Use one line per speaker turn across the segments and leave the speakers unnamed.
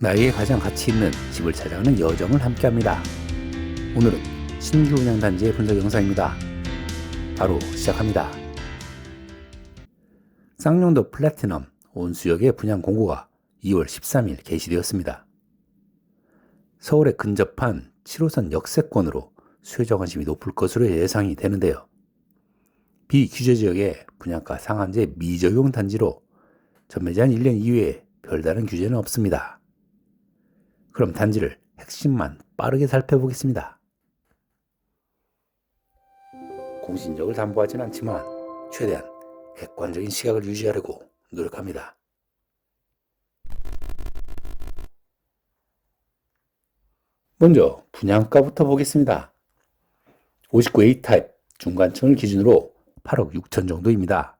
나에게 가장 가치 있는 집을 찾아가는 여정을 함께합니다. 오늘은 신규 분양단지의 분석 영상입니다. 바로 시작합니다. 쌍용도 플래티넘 온수역의 분양 공고가 2월 13일 게시되었습니다. 서울에 근접한 7호선 역세권으로 수요자 관심이 높을 것으로 예상이 되는데요. 비규제 지역의 분양가 상한제 미적용 단지로 전매 제한 1년 이후에 별다른 규제는 없습니다. 그럼 단지를 핵심만 빠르게 살펴보겠습니다. 공신력을 담보하진 않지만 최대한 객관적인 시각을 유지하려고 노력합니다. 먼저 분양가부터 보겠습니다. 59A 타입 중간층을 기준으로 8억 6천 정도입니다.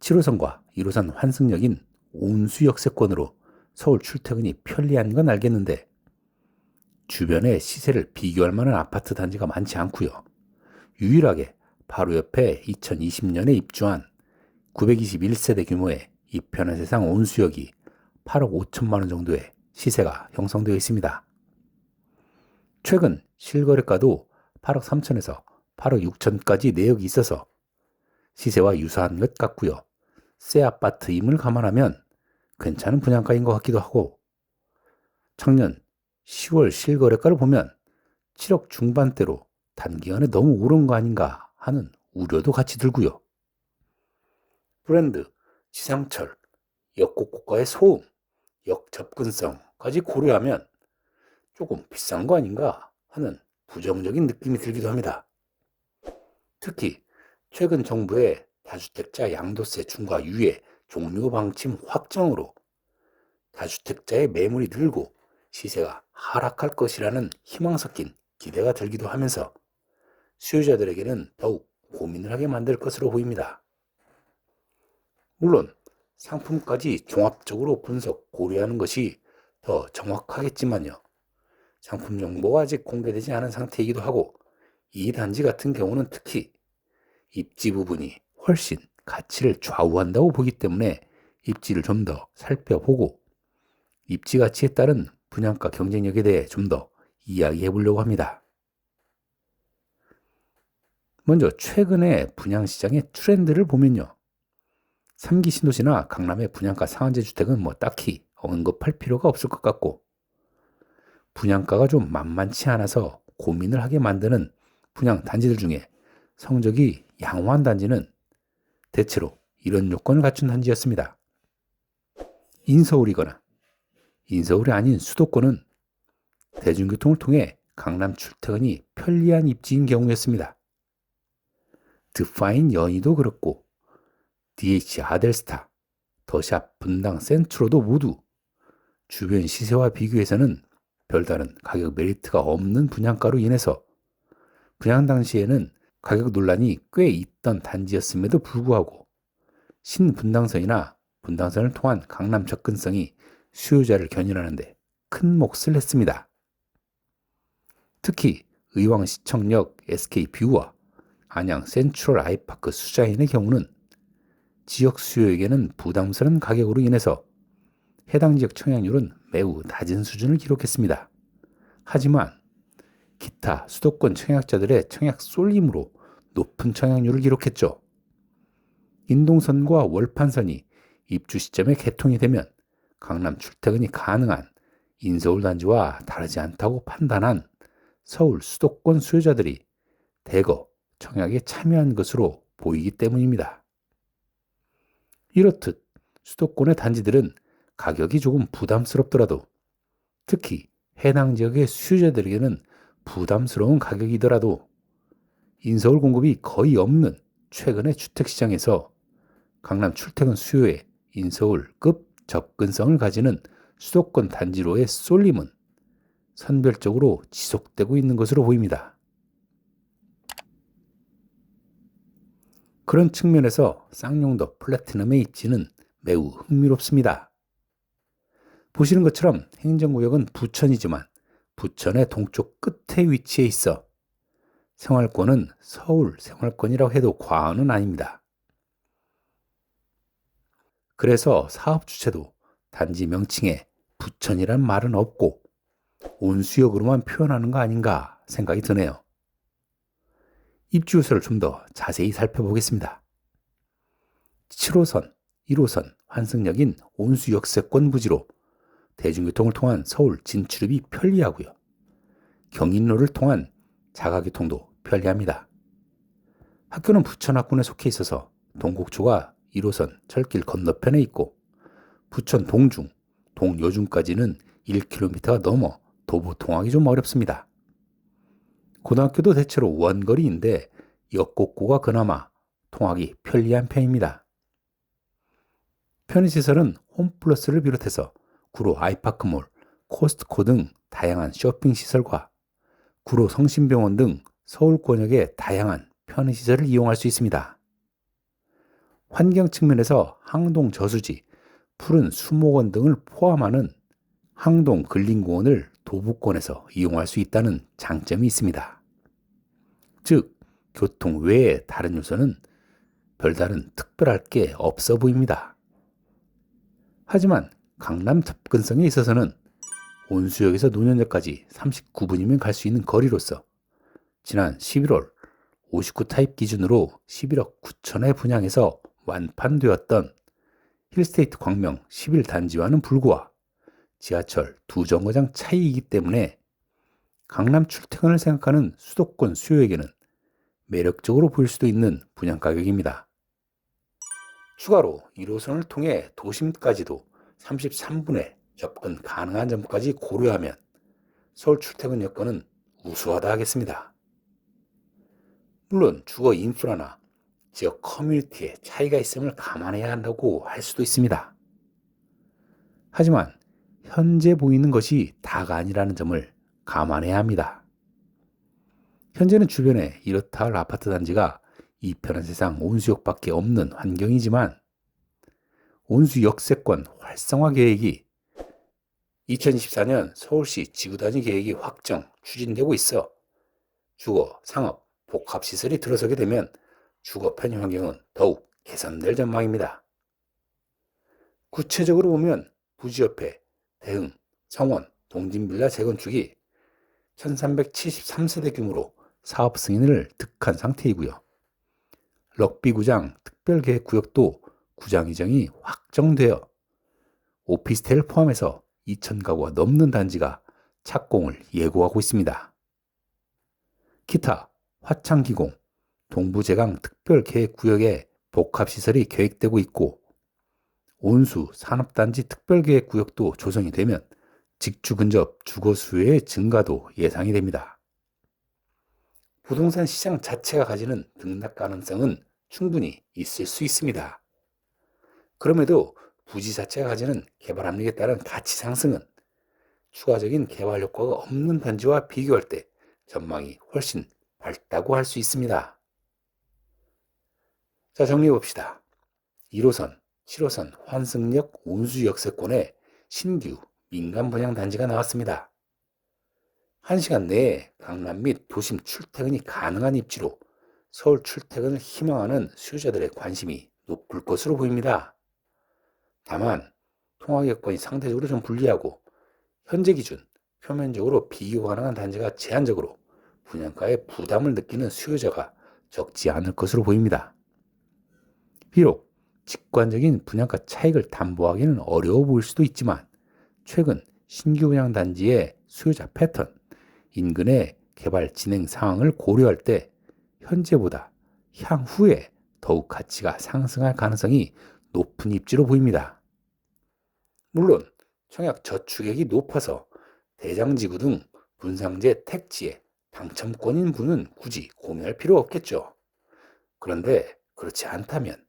7호선과 1호선 환승역인 온수 역세권으로 서울 출퇴근이 편리한 건 알겠는데 주변에 시세를 비교할 만한 아파트 단지가 많지 않고요. 유일하게 바로 옆에 2020년에 입주한 921세대 규모의 이편한 세상 온수역이 8억 5천만 원 정도의 시세가 형성되어 있습니다. 최근 실거래가도 8억 3천에서 8억 6천까지 내역이 있어서 시세와 유사한 것 같고요. 새 아파트임을 감안하면 괜찮은 분양가인 것 같기도 하고 작년 10월 실거래가를 보면 7억 중반대로 단기간에 너무 오른 거 아닌가 하는 우려도 같이 들고요. 브랜드, 지상철, 역곡고가의 소음, 역 접근성까지 고려하면 조금 비싼 거 아닌가 하는 부정적인 느낌이 들기도 합니다. 특히 최근 정부의 다주택자 양도세 중과 유예 종료 방침 확정으로 다주택자의 매물이 늘고 시세가 하락할 것이라는 희망 섞인 기대가 들기도 하면서 수요자들에게는 더욱 고민을 하게 만들 것으로 보입니다. 물론 상품까지 종합적으로 분석 고려하는 것이 더 정확하겠지만요. 상품 정보가 아직 공개되지 않은 상태이기도 하고 이 단지 같은 경우는 특히 입지 부분이 훨씬 가치를 좌우한다고 보기 때문에 입지를 좀 더 살펴보고 입지 가치에 따른 분양가 경쟁력에 대해 좀 더 이야기해 보려고 합니다. 먼저 최근의 분양시장의 트렌드를 보면요. 3기 신도시나 강남의 분양가 상한제 주택은 딱히 언급할 필요가 없을 것 같고 분양가가 좀 만만치 않아서 고민을 하게 만드는 분양 단지들 중에 성적이 양호한 단지는 대체로 이런 요건을 갖춘 단지였습니다. 인서울이거나 인서울이 아닌 수도권은 대중교통을 통해 강남 출퇴근이 편리한 입지인 경우였습니다. 드파인 연희도 그렇고 DH 아델스타, 더샵 분당 센트로도 모두 주변 시세와 비교해서는 별다른 가격 메리트가 없는 분양가로 인해서 분양 당시에는 가격 논란이 꽤 있던 단지였음에도 불구하고 신분당선이나 분당선을 통한 강남 접근성이 수요자를 견인하는데 큰 몫을 했습니다. 특히 의왕시청역 SK뷰와 안양 센트럴 아이파크 수자인의 경우는 지역 수요에게는 부담스러운 가격으로 인해서 해당 지역 청약률은 매우 낮은 수준을 기록했습니다. 하지만 기타 수도권 청약자들의 청약 쏠림으로 높은 청약률을 기록했죠. 인동선과 월판선이 입주 시점에 개통이 되면 강남 출퇴근이 가능한 인서울 단지와 다르지 않다고 판단한 서울 수도권 수요자들이 대거 청약에 참여한 것으로 보이기 때문입니다. 이렇듯 수도권의 단지들은 가격이 조금 부담스럽더라도 특히 해당 지역의 수요자들에게는 부담스러운 가격이더라도 인서울 공급이 거의 없는 최근의 주택시장에서 강남 출퇴근 수요에 인서울급 접근성을 가지는 수도권 단지로의 쏠림은 선별적으로 지속되고 있는 것으로 보입니다. 그런 측면에서 쌍용도 플래티넘의 입지는 매우 흥미롭습니다. 보시는 것처럼 행정구역은 부천이지만 부천의 동쪽 끝에 위치해 있어 생활권은 서울 생활권이라고 해도 과언은 아닙니다. 그래서 사업 주체도 단지 명칭에 부천이란 말은 없고 온수역으로만 표현하는 거 아닌가 생각이 드네요. 입지 요소를 좀 더 자세히 살펴보겠습니다. 7호선, 1호선 환승역인 온수역세권 부지로 대중교통을 통한 서울 진출입이 편리하고요. 경인로를 통한 자가교통도 편리합니다. 학교는 부천학군에 속해 있어서 동곡초가 1호선 철길 건너편에 있고 부천 동중, 동여중까지는 1km가 넘어 도보 통하기 좀 어렵습니다. 고등학교도 대체로 원거리인데 역곡고가 그나마 통하기 편리한 편입니다. 편의시설은 홈플러스를 비롯해서 구로 아이파크몰, 코스트코 등 다양한 쇼핑시설과 구로 성심병원 등 서울권역의 다양한 편의시설을 이용할 수 있습니다. 환경 측면에서 항동 저수지, 푸른 수목원 등을 포함하는 항동 근린공원을 도보권에서 이용할 수 있다는 장점이 있습니다. 즉, 교통 외의 다른 요소는 별다른 특별할 게 없어 보입니다. 하지만 강남 접근성에 있어서는 온수역에서 노년역까지 39분이면 갈 수 있는 거리로서 지난 11월 59 타입 기준으로 11억 9천에 분양해서 완판되었던 힐스테이트 광명 11단지와는 불구와 지하철 2정거장 차이이기 때문에 강남 출퇴근을 생각하는 수도권 수요에게는 매력적으로 보일 수도 있는 분양 가격입니다. 추가로 1호선을 통해 도심까지도 33분에 접근 가능한 점까지 고려하면 서울 출퇴근 여건은 우수하다 하겠습니다. 물론 주거 인프라나 지역 커뮤니티에 차이가 있음을 감안해야 한다고 할 수도 있습니다. 하지만 현재 보이는 것이 다가 아니라는 점을 감안해야 합니다. 현재는 주변에 이렇다 할 아파트 단지가 이 편한 세상 온수역밖에 없는 환경이지만 온수 역세권 활성화 계획이 2024년 서울시 지구단위 계획이 확정, 추진되고 있어 주거, 상업, 복합시설이 들어서게 되면 주거 편의 환경은 더욱 개선될 전망입니다. 구체적으로 보면 부지 옆에 대흥, 성원, 동진빌라 재건축이 1373세대 규모로 사업 승인을 득한 상태이고요. 럭비구장 특별계획구역도 구장 이전이 확정되어 오피스텔을 포함해서 2,000가구가 넘는 단지가 착공을 예고하고 있습니다. 기타 화창기공, 동부제강 특별계획구역에 복합시설이 계획되고 있고 온수 산업단지 특별계획구역도 조성이 되면 직주 근접 주거 수요의 증가도 예상이 됩니다. 부동산 시장 자체가 가지는 등락 가능성은 충분히 있을 수 있습니다. 그럼에도 부지 자체가 가지는 개발 압력에 따른 가치 상승은 추가적인 개발 효과가 없는 단지와 비교할 때 전망이 훨씬 밝다고 할 수 있습니다. 자, 정리해 봅시다. 1호선, 7호선 환승역 온수역세권에 신규 민간 분양 단지가 나왔습니다. 1시간 내에 강남 및 도심 출퇴근이 가능한 입지로 서울 출퇴근을 희망하는 수요자들의 관심이 높을 것으로 보입니다. 다만 통학 여건이 상대적으로 좀 불리하고 현재 기준 표면적으로 비교 가능한 단지가 제한적으로 분양가에 부담을 느끼는 수요자가 적지 않을 것으로 보입니다. 비록 직관적인 분양가 차익을 담보하기는 어려워 보일 수도 있지만 최근 신규 분양 단지의 수요자 패턴, 인근의 개발 진행 상황을 고려할 때 현재보다 향후에 더욱 가치가 상승할 가능성이 높은 입지로 보입니다. 물론 청약 저축액이 높아서 대장지구 등 분상제 택지에 당첨권인 분은 굳이 고민할 필요 없겠죠. 그런데 그렇지 않다면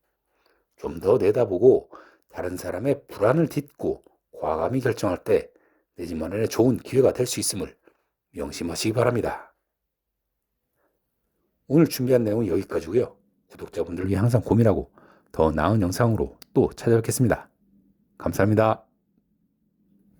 좀 더 내다보고 다른 사람의 불안을 딛고 과감히 결정할 때 내 집 마련에 좋은 기회가 될 수 있음을 명심하시기 바랍니다. 오늘 준비한 내용은 여기까지고요. 구독자분들을 위해 항상 고민하고 더 나은 영상으로 또 찾아뵙겠습니다. 감사합니다.